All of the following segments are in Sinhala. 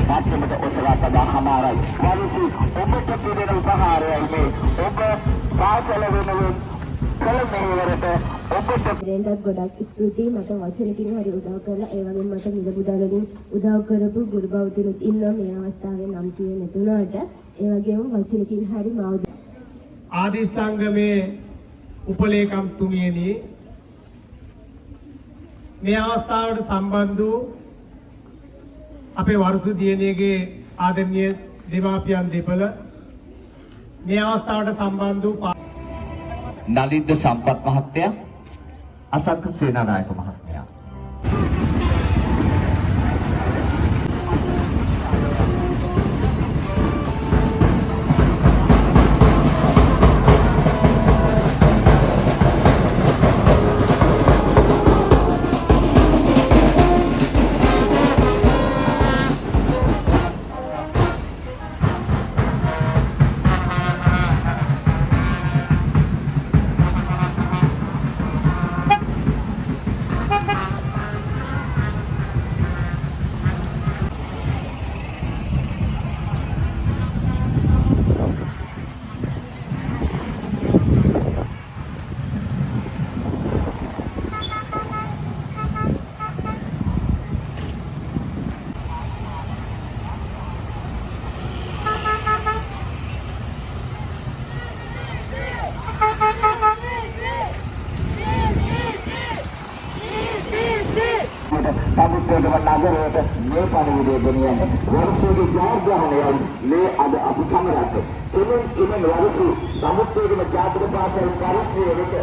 මාත්‍රමට ඔසවා තබා හමාරයි. වලසි ඔබට පිළිදෙන උපහාරයයි මේ ඔබ පාසල වෙනුවෙන් කල මෙහෙවරට ඔබට දෙන්නත් ගොඩක් ස්තුතියි. මට වචනකින් හරි උදව් කරලා ඒ වගේම මට මිල මුදල්වලින් උදව් කරපු ගුරු බෞද්ධිනුත් ඉන්නවා මේ අවස්ථාවේ නම් කියේ නැතුණාට ඒ වගේම වචනකින් හරි මාව ආදි සංගමේ උපලේකම් තුමියනි මේ අවස්ථාවට සම්බන්ධ වූ අපේ වර්ෂ දියණියගේ ආදරණීය දෙමාපියන් දෙපළ මේ අවස්ථාවට සම්බන්ධ වූ නලින්ද සම්පත් මහත්තයා අසංක සේනානායක මහත්මයා සමුද්‍රයක නගරයට මේ පණිවිඩය ගෙනියන්න වර්ෂයේ ජයග්‍රහණයයි මේ අද අපි සමරන්නේ. එමෙන් වර්ෂයේ සමුද්‍රයේම ජාතික පාසල් පරිශ්‍රයේට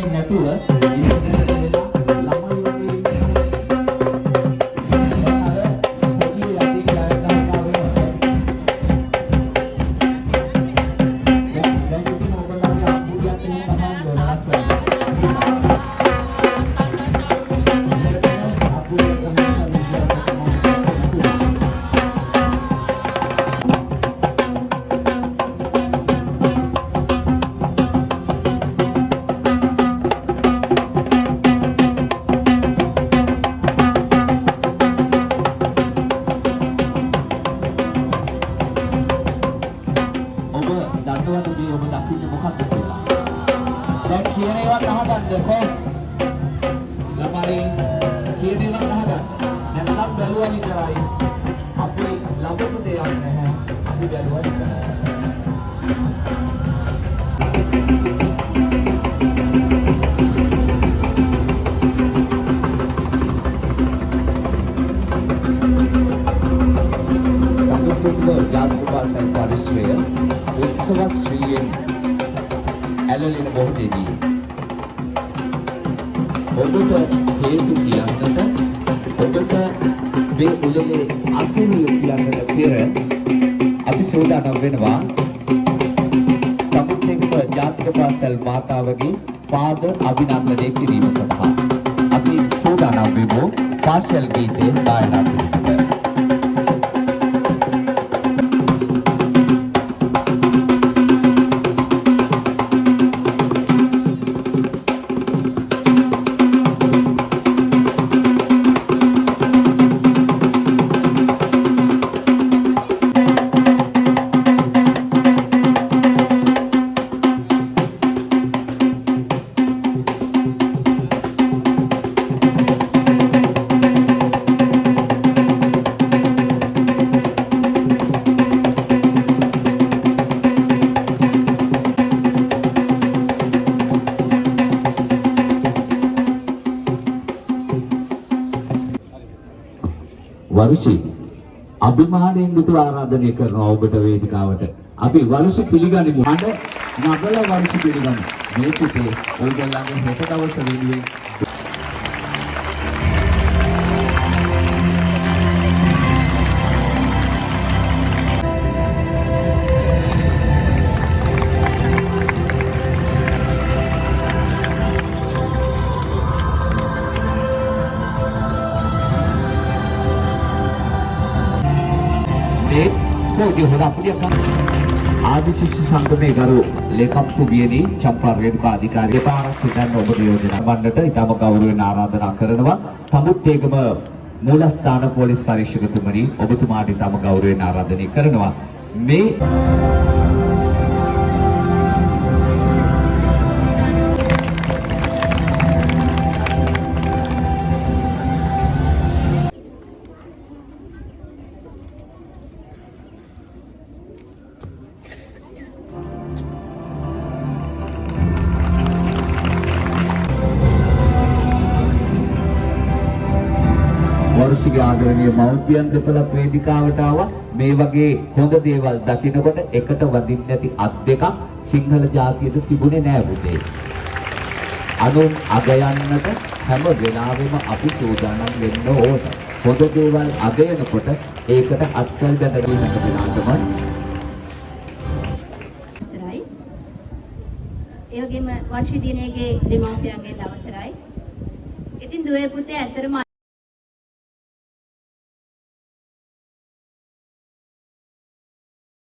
නැතුව ඇලලෙන මොහොතේදී ඔබට හේතු කියන්නට ඔබට මේ උදේ අසුරු කියන්නට පෙර අපි සූදානම් වෙනවා සමුද්‍රේක ජාතික පාසල් මාතාවගේ පාද අභිනන්දනය කිරීම සඳහා අපි සූදානම් වෙමු පාසල් ගීතේ ගායනා කිරීමට. වරුෂි අභිමාණයෙන් යුතුව ආරාධනය කරනවා ඔබට වේදිකාවට. අපි වරුෂි පිළිගනිමු. අද නගල වරුෂි පිළිගනිමු. මේ පුතේ ඔයගොල්ලන්ගේ හෙට දවස වෙනුවෙන් පොඩි හොරපුඩියක් ආදි ශිෂ්‍ය සංගමේ ගරු ලේකම්තු වියනි චම්පා රේණුකා අධිකාරිය පාරක් හිටන්න ඔබ යෝජනා වන්නට ඉතාම ගෞරවයෙන් ආරාධනා කරනවා. සමුද්දේගම මූලස්ථාන පොලිස් පරීක්ෂකතුමනි ඔබතුමාට ඉතාම ගෞරවයෙන් ආරාධනය කරනවා. මේ වර්ෂික ආදරණීය මව්පියන් දෙපළක් වේදිකාවට ආවා. මේ වගේ හොඳ දේවල් දකිනකොට එකට වදින්න ඇති අත් දෙකක් සිංහල ජාතියට තිබුණේ නෑ පුතේ. අනුන් අගයන්නට හැම වෙලාවෙම අපි සූදානම් වෙන්න ඕන. හොඳ දේවල් අගයනකොට ඒකට අත්කල් බැඳගෙන ඉන්න වෙනාටම ඒ වගේම වර්ෂි දිනයේ දෙමාපියන්ගේ අවසරයි. ඉතින් දුවේ පුතේ ඇත්තටම